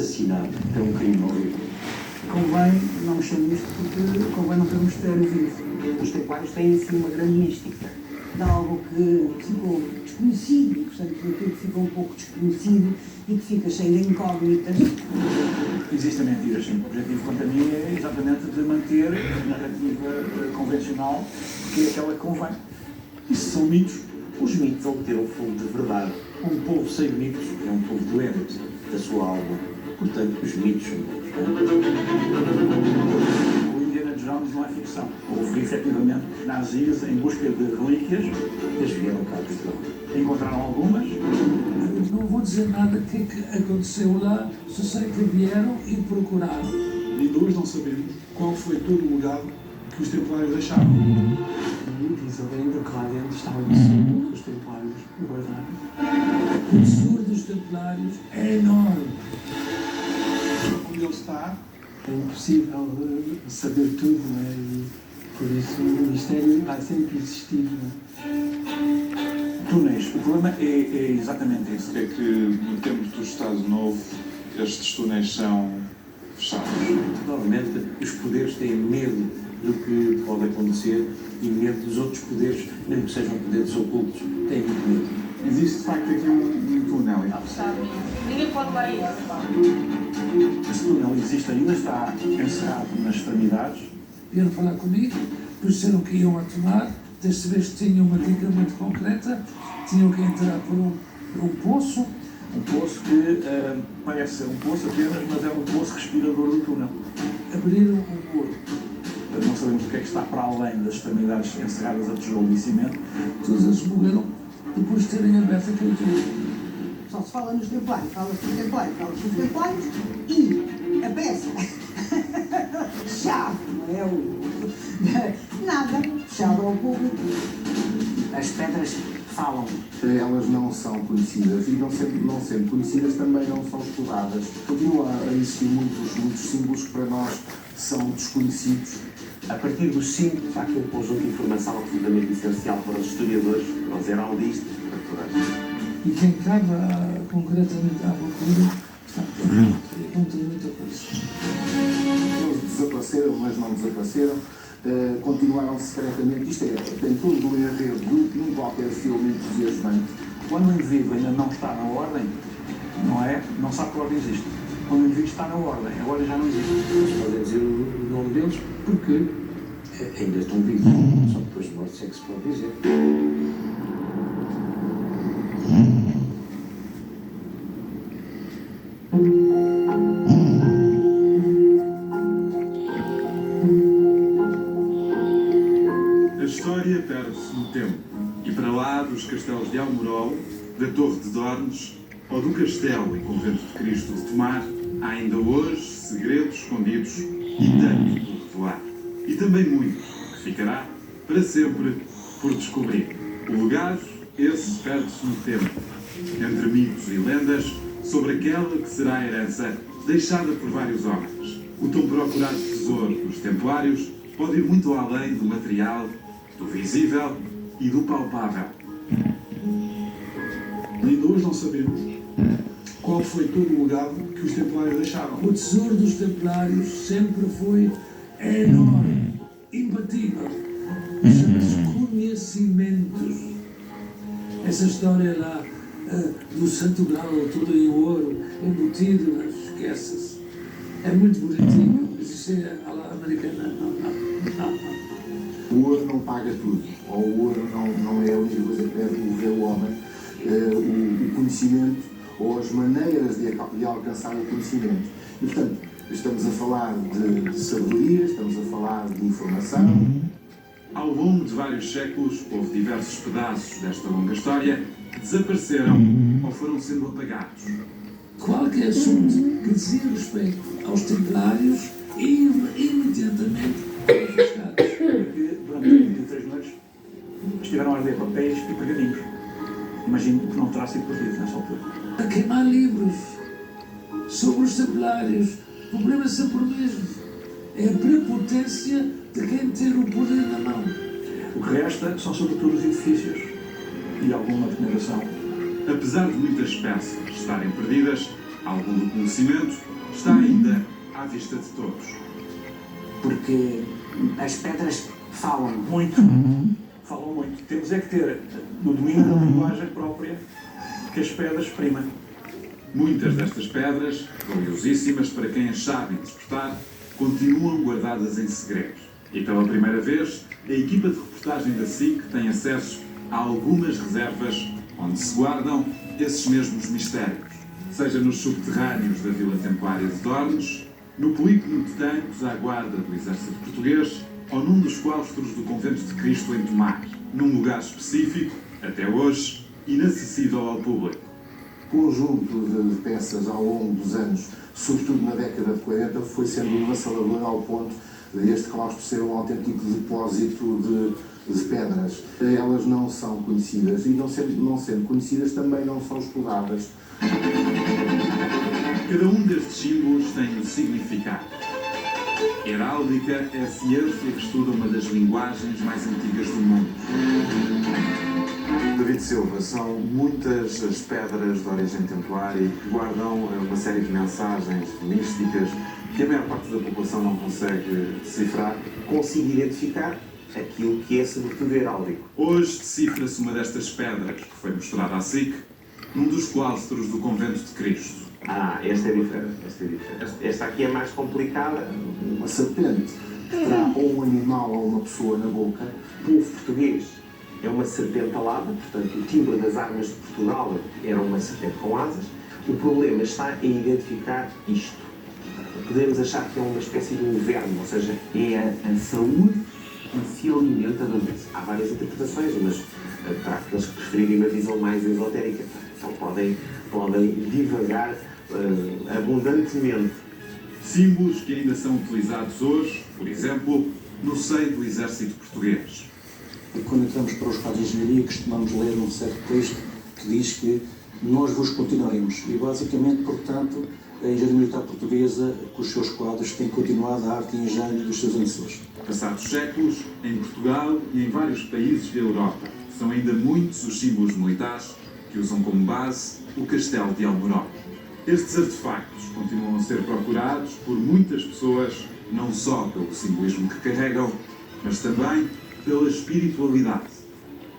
assassinato é um crime horrível. Convém não mexer nisto porque convém não ter um mistério vivo. Os templários têm assim uma grande mística. De algo que ficou desconhecido, e, portanto, aquilo que ficou um pouco desconhecido e que fica cheio de incógnitas. Existem mentiras, sim. O objetivo, quanto a mim, é exatamente de manter a narrativa convencional, que é aquela que convém. Isso são mitos. Os mitos obteram fogo de verdade. Um povo sem mitos é um povo doente da sua alma. Portanto, os mitos são bons. O Indiana Jones não é ficção. Houve, efetivamente, nazis em busca de relíquias. Eles vieram cá de Portugal. Encontraram algumas. Não vou dizer nada do que aconteceu lá, só sei que vieram e procuraram. Ainda hoje não sabemos qual foi todo o legado que os templários deixaram. Diz a lenda que lá dentro estava o tesouro que os templários guardaram. O tesouro dos templários é enorme. Onde ele está, É impossível saber tudo, não é? E por isso o mistério vai sempre existir, não é? Túneis. O problema é exatamente esse. É que no tempo do Estado Novo estes túneis são fechados. Normalmente, os poderes têm medo do que pode acontecer e medo dos outros poderes, mesmo que sejam poderes ocultos, têm muito medo. Existe de facto aqui um túnel. Ninguém pode lá ir. Esse túnel existe ainda, está encerrado nas extremidades. Vieram falar comigo, disseram que iam atuar, desta vez tinham uma dica muito concreta, tinham que entrar por um poço. Um poço que parece ser um poço apenas, mas é um poço respirador do túnel. Abriram um muro. Não sabemos o que é que está para além das extremidades encerradas a tijolo e cimento. Todos eles morreram depois de terem aberto aquele túnel. Só se fala nos templários, fala-se dos templários, fala-se dos templários e a peça. Chave, não é? Nada, fechado ao público. As pedras falam. Elas não são conhecidas e não sendo conhecidas também não são estudadas. Continua a existir muitos símbolos que para nós são desconhecidos. A partir dos símbolos, há aqui um conjunto de informação absolutamente essencial para os historiadores, para os heraldistas, para toda a gente. E quem estava concretamente à procura, encontrou muita coisa. Eles desapareceram, mas não desapareceram. Continuaram secretamente. Isto tem todo o enredo de um qualquer filme entusiasmante. Quando o indivíduo ainda não está na ordem, não sabe que a ordem existe. Quando o indivíduo está na ordem, a ordem já não existe. Eles podem dizer o nome deles porque ainda estão vivos. Só depois de mortos é que se pode dizer. A história perde-se no tempo. E para lá dos castelos de Almorol, da Torre de Dornes ou do Castelo e Convento de Cristo de Tomar, há ainda hoje segredos escondidos e tanto por revelar. E também muito que ficará para sempre por descobrir. O legado, esse perde-se no tempo, entre mitos e lendas sobre aquela que será a herança deixada por vários homens. O tão procurado tesouro dos templários pode ir muito além do material, do visível e do palpável. ainda hoje não sabemos qual foi todo o legado que os templários deixaram. O tesouro dos templários sempre foi enorme, imbatível. Chama-se conhecimentos. Essa história lá do Santo Grau, tudo em ouro, embutido, esquece-se. É muito bonitinho, mas isso é a la americana. O ouro não paga tudo, ou o ouro não é a única coisa que deve mover o homem. O conhecimento ou as maneiras de alcançar o conhecimento. E, portanto, estamos a falar de sabedoria, estamos a falar de informação. Ao longo de vários séculos, houve diversos pedaços desta longa história que desapareceram ou foram sendo apagados. Qualquer assunto que dizia respeito aos templários, imediatamente confiscados. Porque durante 23 noites estiveram a arder papéis e pergaminhos. Imagino que não terá sido perdido nessa altura. A queimar livros sobre os templários. O problema é sempre o mesmo. É a prepotência de quem ter o poder na mão. O que resta são sobretudo os edifícios e alguma decoração. Apesar de muitas peças estarem perdidas, Algum do conhecimento está ainda à vista de todos. Porque as pedras falam Muito. Falam muito. Temos é que ter no domínio da linguagem própria que as pedras exprimem. Muitas destas pedras, valiosíssimas para quem as sabe interpretar, continuam guardadas em segredo. E pela primeira vez, a equipa de reportagem da SIC tem acesso a algumas reservas onde se guardam esses mesmos mistérios. Seja nos subterrâneos da Vila Templária de Dornes, no polígono de Tancos à guarda do Exército Português ou num dos claustros do Convento de Cristo em Tomar, num lugar específico, até hoje, inacessível ao público. Conjunto de peças ao longo dos anos, sobretudo na década de 40, foi sendo avassalador ao ponto de este claustro ser um autêntico depósito de pedras. Elas não são conhecidas e não sendo conhecidas também não são exploradas. Cada um destes símbolos tem um significado. Heráldica é a ciência que estuda uma das linguagens mais antigas do mundo. David Silva, são muitas as pedras de origem templária que guardam uma série de mensagens místicas que a maior parte da população não consegue decifrar. consigo identificar aquilo que é sobretudo heráldico. Hoje decifra-se uma destas pedras que foi mostrada à SIC num dos claustros do Convento de Cristo. Esta é diferente. Esta aqui é mais complicada. Uma serpente que terá ou um animal ou uma pessoa na boca. O povo português é uma serpente alada, portanto o timbre das armas de Portugal era uma serpente com asas. O problema está em identificar isto. Podemos achar que é uma espécie de um verme, ou seja, é a saúde que se alimenta da doença. Há várias interpretações, mas para aqueles que preferirem uma visão mais esotérica, então podem divagar abundantemente. Símbolos que ainda são utilizados hoje, por exemplo, no seio do Exército Português. E quando entramos para os quadros de engenharia, costumamos ler um certo texto que diz que nós vos continuaremos. E basicamente, portanto, a engenharia militar portuguesa, com os seus quadros, tem continuado a arte e engenho dos seus antecessores. Passados séculos, em Portugal e em vários países da Europa, são ainda muitos os símbolos militares que usam como base o Castelo de Almoró. Estes artefactos continuam a ser procurados por muitas pessoas, não só pelo simbolismo que carregam, mas também pela espiritualidade.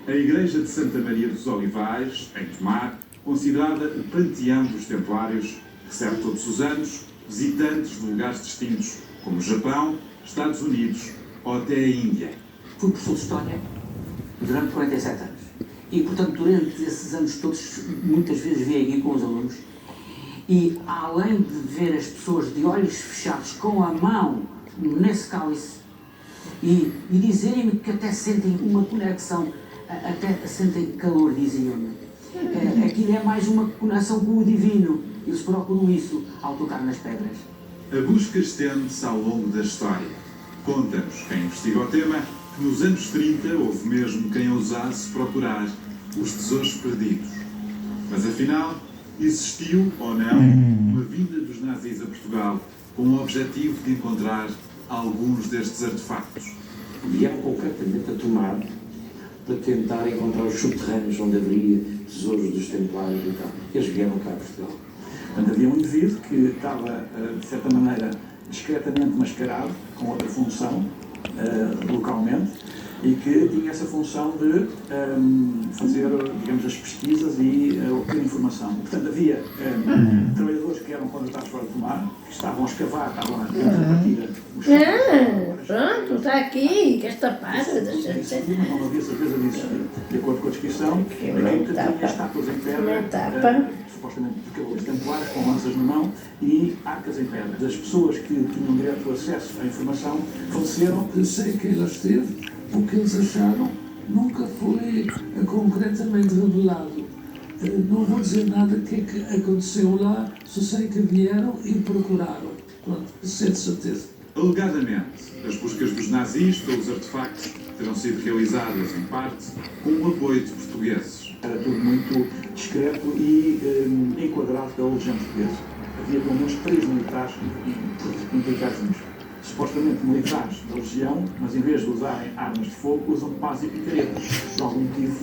A Igreja de Santa Maria dos Olivais, em Tomar, considerada o panteão dos Templários, recebe todos os anos visitantes de lugares distintos, como o Japão, Estados Unidos ou até a Índia. Fui professor de História durante 47 anos. E, portanto, durante esses anos todos, muitas vezes vim aqui com os alunos e, além de ver as pessoas de olhos fechados com a mão nesse cálice e dizerem-me que até sentem uma conexão, até sentem calor, diziam-me. Aquilo é mais uma conexão com o divino. Eles procuram isso ao tocar nas pedras. A busca estende-se ao longo da história. Conta-nos quem investiga o tema que nos anos 30 houve mesmo quem ousasse procurar os tesouros perdidos. Mas afinal, existiu ou não uma vinda dos nazis a Portugal com o objetivo de encontrar alguns destes artefactos. Vieram concretamente a Tomar para tentar encontrar os subterrâneos onde haveria tesouros dos Templários e tal. Eles vieram cá a Portugal. Portanto, havia um indivíduo que estava, de certa maneira, discretamente mascarado, com outra função, localmente, e que tinha essa função de fazer, digamos, as pesquisas e obter informação. Portanto, havia trabalhadores que eram contratados para Tomar, que estavam a escavar, estavam a partir os pronto, está aqui, que esta parte da gente. Não havia certeza disso, de acordo com a descrição, aqui que tinha estátuas em pedra, supostamente de cavaleiros templários, com lanças na mão e arcas em pedra. Das pessoas que tinham direto acesso à informação faleceram. Eu sei que ele esteve, o que eles acharam nunca foi concretamente revelado. Não vou dizer nada do que é que aconteceu lá, só sei que vieram e procuraram. Pronto, isso é de certeza. Alegadamente, as buscas dos nazis pelos artefactos terão sido realizadas, em parte, com o apoio de portugueses. Era tudo muito discreto e enquadrado pela legião portuguesa. Havia pelo menos 3 militares implicados nisto. supostamente militares da legião, mas em vez de usarem armas de fogo, usam pás e picaretas. Por algum motivo,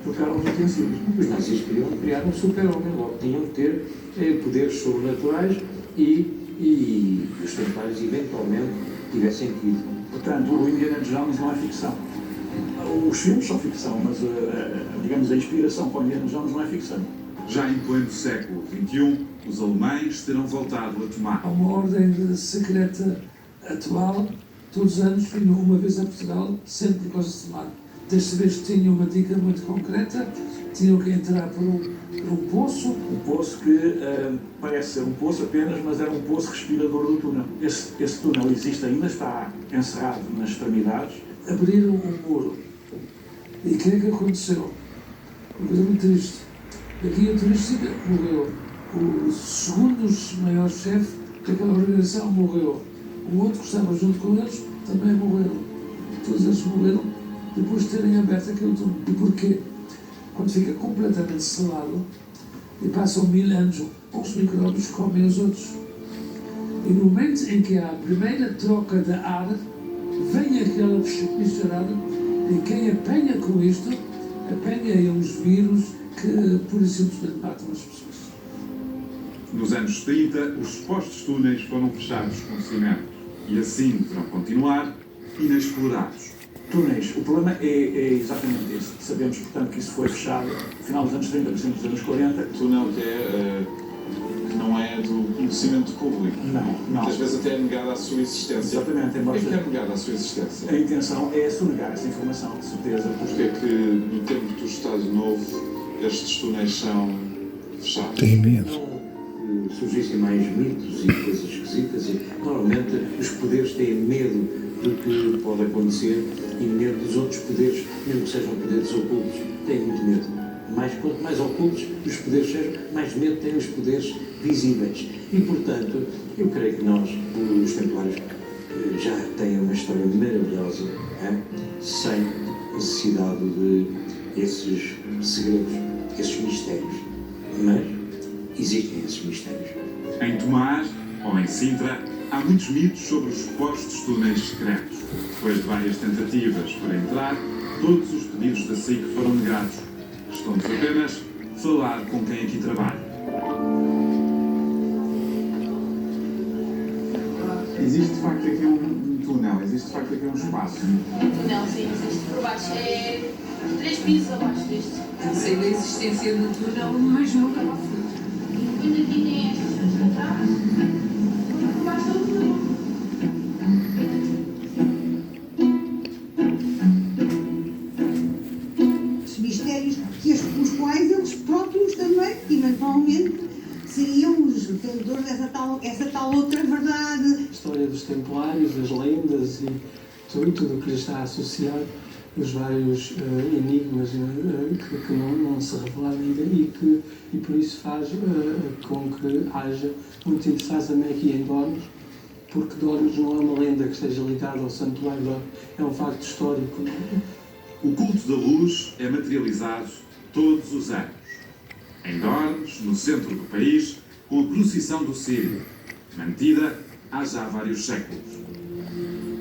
trocaram os utensílios. Os nazis queriam criar um super-homem, logo tinham que ter poderes sobrenaturais e os templários eventualmente tivessem tido. Portanto, o Indiana Jones não é ficção. Os filmes são ficção, mas digamos, a inspiração para o Indiana Jones não é ficção. Já em pleno século XXI, os alemães terão voltado a tomar. Há uma ordem secreta atual, todos os anos vinham uma vez a Portugal, sempre por causa de tomar. Desta vez tinham uma dica muito concreta, tinham que entrar por um poço. Um poço que parece ser um poço apenas, mas era um poço respirador do túnel. Esse túnel existe ainda, está encerrado nas extremidades. Abriram um muro. E o que é que aconteceu? Uma coisa muito triste. A guia turística morreu. O segundo maior chefe daquela organização morreu. O outro que estava junto com eles também morreu. Todos eles morreram depois de terem aberto aquele túnel. E porquê? Quando fica completamente selado e passam 1000 anos, os micróbios comem os outros. E no momento em que há a primeira troca de ar, vem aquela misturada e quem apanha com isto, apanha aí uns vírus que por isso simplesmente matam as pessoas. Nos anos 30, os supostos túneis foram fechados com cimento e assim terão continuar inexplorados. Túneis, o problema é exatamente esse. Sabemos, portanto, que isso foi fechado no final dos anos 30, princípio dos anos 40. Túnel que não é do conhecimento público. Não. Muitas vezes até é negada a sua existência. Exatamente. Por que é negada a sua existência? A intenção é sonegar essa informação, de certeza. Porque é que no tempo do Estado Novo estes túneis são fechados? Tem medo. Surgissem mais mitos e coisas esquisitas e normalmente os poderes têm medo do que pode acontecer e medo dos outros poderes, mesmo que sejam poderes ocultos, têm muito medo. Quanto mais ocultos os poderes sejam, mais medo têm os poderes visíveis. E portanto, eu creio que nós, os templários, já têm uma história maravilhosa, sem necessidade de esses segredos, esses mistérios. Mas existem esses mistérios. Em Tomar ou em Sintra, há muitos mitos sobre os supostos túneis secretos. Depois de várias tentativas para entrar, todos os pedidos da SIC foram negados. Restou-nos apenas falar com quem aqui trabalha. Existe de facto aqui um túnel, existe de facto aqui um espaço. Não, sim, existe. Por baixo é 3 pisos abaixo deste. Eu sei da existência do túnel, mas nunca lá fui. Depois aqui tem estas para trás. Por baixo do túnel. Os mistérios os quais eles próprios também, eventualmente, seriam os detentores dessa tal outra verdade. A história dos templários, as lendas e tudo o que lhes está associado, os vários enigmas que não se revelaram ainda e por isso faz com que haja muito interesse também aqui em Dornos, porque Dornos não é uma lenda que esteja ligada ao santuário de Dornos, é um facto histórico. O culto da luz é materializado todos os anos. Em Dornos, no centro do país, com a procissão do Círio, mantida há já vários séculos.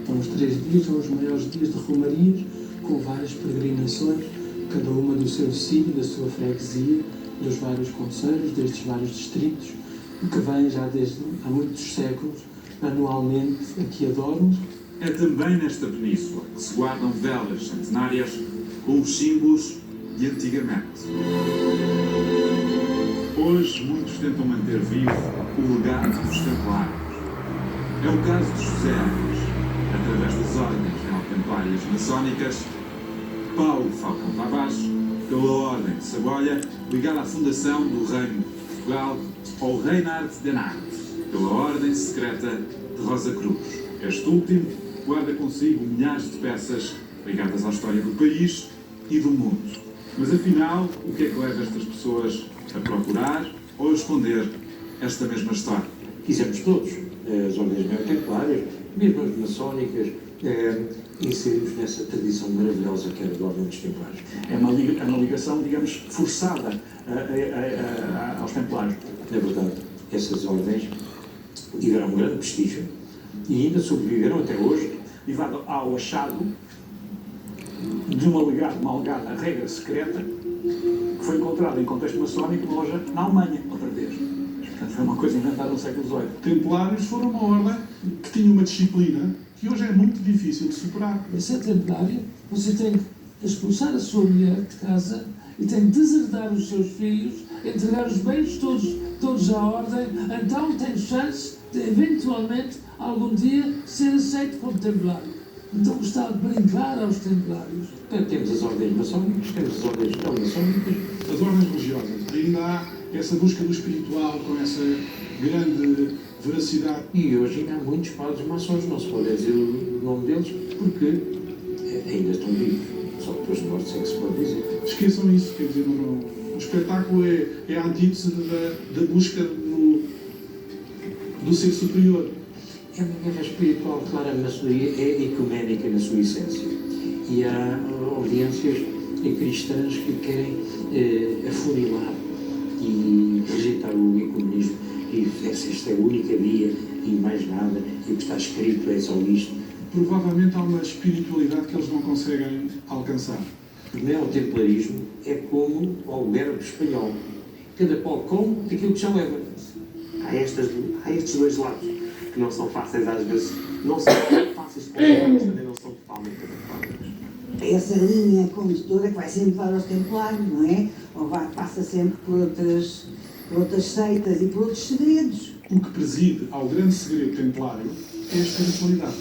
Então, os 3 dias são os maiores dias de romarias, com várias peregrinações, cada uma do seu sítio, da sua freguesia, dos vários concelhos, destes vários distritos, que vêm já desde há muitos séculos, anualmente, aqui a Dornos. É também nesta península que se guardam velas centenárias com os símbolos de antigamente. Hoje, muitos tentam manter vivo o legado dos templários. É o caso de José Armas, através das ordens neotemplárias maçónicas, Paulo Falcão Tavares, pela Ordem de Saboia, ligada à fundação do Reino de Portugal, ou Reinhard Denard, pela Ordem Secreta de Rosa Cruz. Este último guarda consigo milhares de peças ligadas à história do país e do mundo. Mas afinal, o que é que leva estas pessoas a procurar ou a esconder esta mesma história? Quisemos todos, as ordens neotemplárias, mesmo as maçónicas, inserimos nessa tradição maravilhosa que era da Ordem dos Templários. É uma ligação, digamos, forçada aos templários. É verdade, essas ordens tiveram um grande prestígio e ainda sobreviveram até hoje. Levado ao achado de uma alegada regra secreta que foi encontrada em contexto maçónico numa loja na Alemanha, outra vez. Portanto, foi uma coisa inventada no século XVIII. Templários foram uma ordem que tinha uma disciplina que hoje é muito difícil de superar. Para ser templário, você tem que expulsar a sua mulher de casa e tem que deserdar os seus filhos, entregar os bens todos à ordem, então tem chance de, eventualmente, algum dia, ser aceito como templário. Então gostava de brincar aos templários. Temos as ordens maçónicas, temos as ordens não maçónicas. As ordens religiosas. Ainda há essa busca do espiritual com essa grande veracidade. E hoje ainda há muitos padres maçons, não se pode dizer o nome deles, porque ainda estão vivos. Só depois de morte é que se pode dizer. Esqueçam isso, quer dizer, o espetáculo é a antítese da busca do ser superior. É uma guerra espiritual, claro, a maçonaria é ecuménica na sua essência. E há audiências cristãs que querem afunilar e rejeitar o ecumenismo. E esta é a única via e mais nada, e o que está escrito é só isto. Provavelmente há uma espiritualidade que eles não conseguem alcançar. O neotemplarismo é como o albergue espanhol. Cada qual come aquilo que já leva. Há estes dois lados que não são fáceis às vezes, não são fáceis de compreender, mas também não são totalmente adequadas. Essa linha condutora que vai sempre para os templários, não é? Ou passa sempre por outras seitas e por outros segredos. O que preside ao grande segredo templário é a espiritualidade.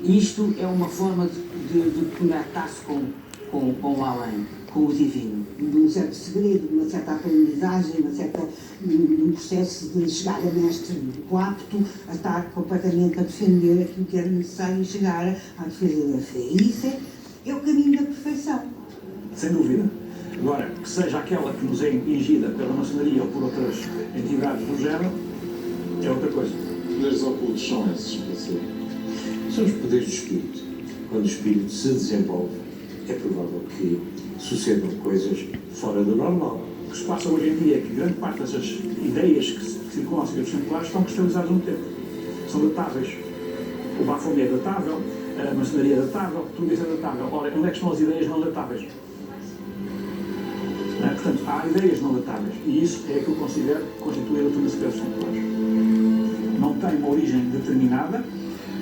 Isto é uma forma de conectar-se com o além, com o divino. De um certo segredo, de uma certa aprendizagem, um processo de chegar a mestre apto a estar completamente a defender aquilo que era necessário chegar à defesa da fé. E isso é o caminho da perfeição. Sem dúvida. Agora, que seja aquela que nos é impingida pela maçonaria ou por outras entidades do género, é outra coisa. Os poderes ocultos são esses, para ser. São os poderes do espírito. Quando o espírito se desenvolve, é provável que sucedam coisas fora do normal. O que se passa hoje em dia é que grande parte dessas ideias que circulam acerca dos templários estão cristalizadas no tempo. São datáveis. O Baphomet é datável, a maçonaria é datável, tudo isso é datável. Ora, onde é que estão as ideias não datáveis? Portanto, há ideias não datáveis. E isso é que eu considero constituir a doutrina secreta dos templários. Não tem uma origem determinada,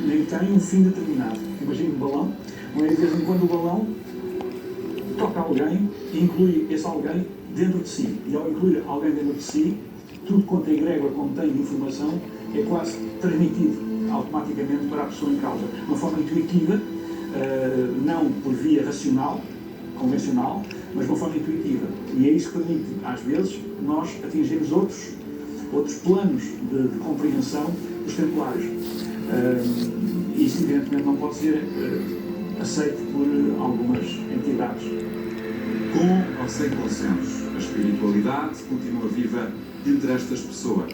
nem tem um fim determinado. Imagina um balão, mas de vez em quando o balão toca alguém e inclui esse alguém dentro de si. E ao incluir alguém dentro de si, tudo quanto a egrégora contém de informação é quase transmitido automaticamente para a pessoa em causa. De uma forma intuitiva, não por via racional, convencional, mas de uma forma intuitiva. E é isso que permite, às vezes, nós atingirmos outros planos de compreensão dos templários. Isso, evidentemente, não pode ser aceito por algumas entidades. Com ou sem consenso, a espiritualidade continua viva entre estas pessoas.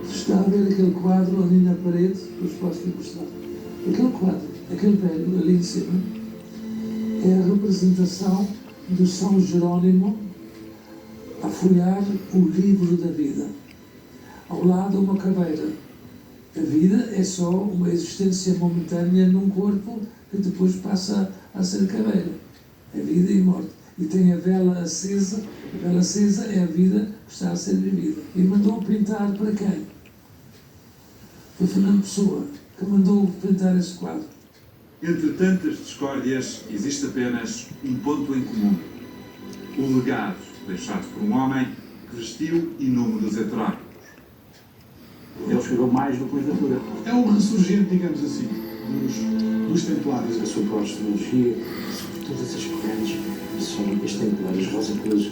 Está a ver aquele quadro ali na parede que eu posso lhe mostrar. Aquele quadro, aquele velho ali em cima, é a representação do São Jerónimo a folhear o livro da vida. Ao lado uma caveira. A vida é só uma existência momentânea num corpo que depois passa a ser caveira. É vida e morte. E tem a vela acesa. A vela acesa é a vida que está a ser vivida. E mandou pintar para quem? Foi Fernando Pessoa que mandou pintar esse quadro. Entre tantas discórdias, existe apenas um ponto em comum. O legado deixado por um homem que vestiu inúmeros heterónimos. Ele escreveu mais do que literatura. É um ressurgente, digamos assim, dos templários. A sua astrologia, sobre todas as correntes maçónicas templárias, Rosa Cruz,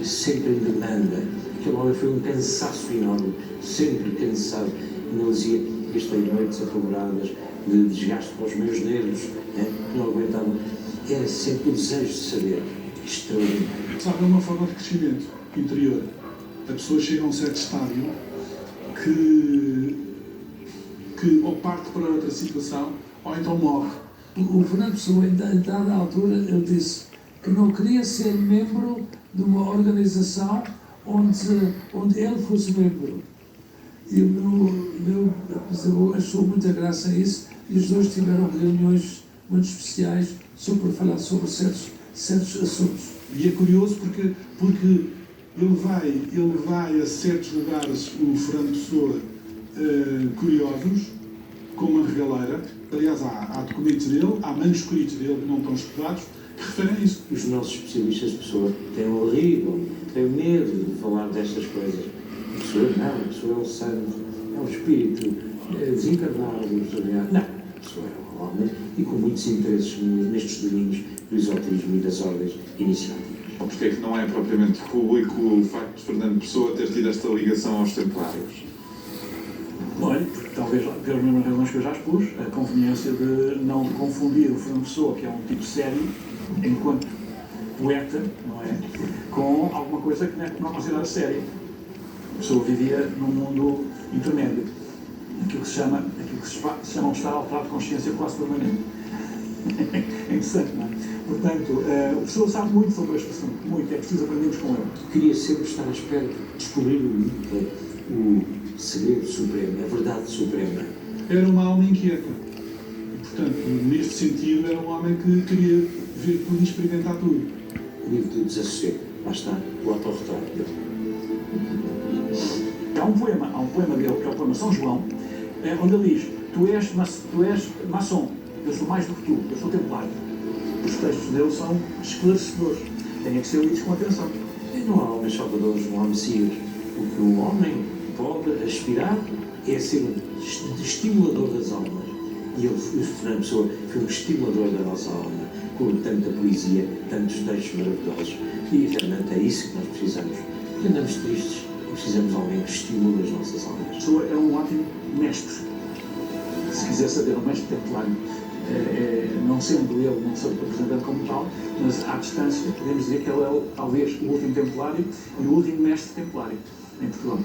sempre em demanda. Aquele homem foi um cansaço enorme, sempre cansado. E não dizia, gastei noites apavoradas, de desgaste para os meus nervos, que não aguentavam. Era sempre o desejo de saber. Extraordinário. Sabe, é uma forma de crescimento interior. A pessoa chega a um certo estádio que ou parte para outra situação, ou então morre. O Fernando Pessoa, em dada altura, ele disse que não queria ser membro de uma organização onde ele fosse membro. E o meu bisavô achou muita graça a isso, e os dois tiveram reuniões muito especiais para falar sobre certos assuntos. E é curioso porque ele vai a certos lugares, o Fernando Pessoa, curiosos, como a regaleira. Aliás, há documentos dele, há manuscritos dele que não estão estudados, que referem a isso. Os nossos especialistas de Pessoa têm horrível, têm medo de falar destas coisas. A Pessoa não, a Pessoa é um santo, é um espírito desencarnado. Não, a Pessoa é um homem e com muitos interesses nestes domínios do esoterismo e das ordens iniciáticas. Porque é que não é propriamente público o facto de Fernando Pessoa ter tido esta ligação aos Templários? Olha, porque talvez pelas mesmas razões que eu já expus, a conveniência de não confundir o Fernando Pessoa, que é um tipo sério, enquanto poeta, não é? Com alguma coisa que não é considerada séria. A pessoa vivia num mundo intermédio, aquilo que se chama um estado alterado de consciência quase permanente. É interessante, não é? Portanto, a pessoa sabe muito sobre este assunto, muito, é preciso aprendermos com ele. Queria sempre estar à espera de descobrir o segredo supremo, a verdade suprema. Era uma alma inquieta. E, portanto, neste sentido, era um homem que queria ver tudo e experimentar tudo. O livro do desassossego, lá está, o autorretrato dele. Há um poema dele, que é o poema São João, onde ele diz: tu és maçom, eu sou mais do que tu, eu sou templário. Os textos dele são esclarecedores, têm que ser lidos com atenção. E não há homens salvadores, não há messias. O que um homem pode aspirar é ser um estimulador das almas. E ele, Fernando Pessoa, foi um estimulador da nossa alma, com tanta poesia, tantos textos maravilhosos. E realmente é isso que nós precisamos. Porque andamos tristes e precisamos de alguém que estimule as nossas almas. Pessoa é um ótimo mestre. Se quiser saber, um mestre templário. Não sendo ele, não sendo representante como tal, mas à distância podemos dizer que ele é talvez o último templário e o último mestre templário em Portugal.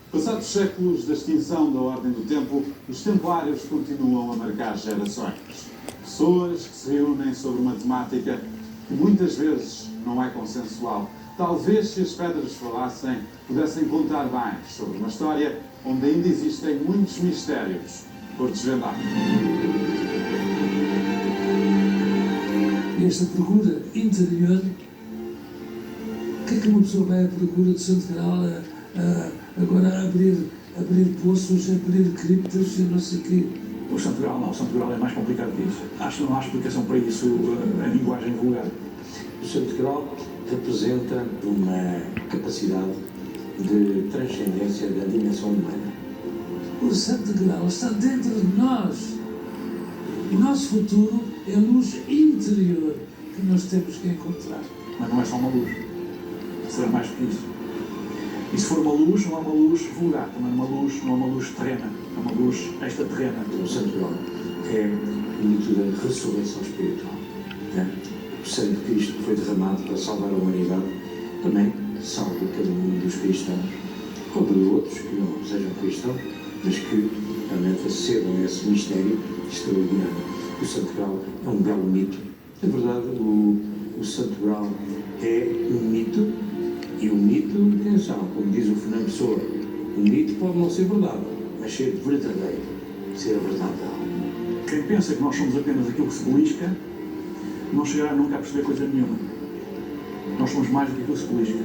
Passados séculos da extinção da Ordem do Tempo, os Templários continuam a marcar gerações. Pessoas que se reúnem sobre uma temática que muitas vezes não é consensual. Talvez, se as pedras falassem, pudessem contar mais sobre uma história onde ainda existem muitos mistérios por desvendar. Esta procura interior, o que é que uma pessoa vai à procura de Santo Graal, agora abrir poços, abrir criptas e não sei o quê? O Santo Graal não, o Santo Graal é mais complicado que isso. Acho que não há explicação para isso, a linguagem vulgar. O Santo Graal representa uma capacidade de transcendência da dimensão humana. O Santo Graal está dentro de nós. O nosso futuro é a luz interior que nós temos que encontrar. Mas não é só uma luz. Será mais do que isso. E se for uma luz, não é uma luz vulgar, também não é uma luz terrena, é uma luz extraterrena. O Santo Graal é o mito da ressurreição espiritual. O sangue de Cristo que foi derramado para salvar a humanidade também salva cada um dos cristãos, ou de outros que não sejam cristãos, mas que realmente acedam a esse mistério extraordinário. O Santo Graal é um belo mito. Na verdade, o Santo Graal é um mito, e o mito, atenção, como diz o Fernando Pessoa, o mito pode não ser verdade, mas ser verdadeiro, ser a verdade da alma. Quem pensa que nós somos apenas aquilo que se belisca, não chegará nunca a perceber coisa nenhuma. Nós somos mais do que aquilo que se belisca.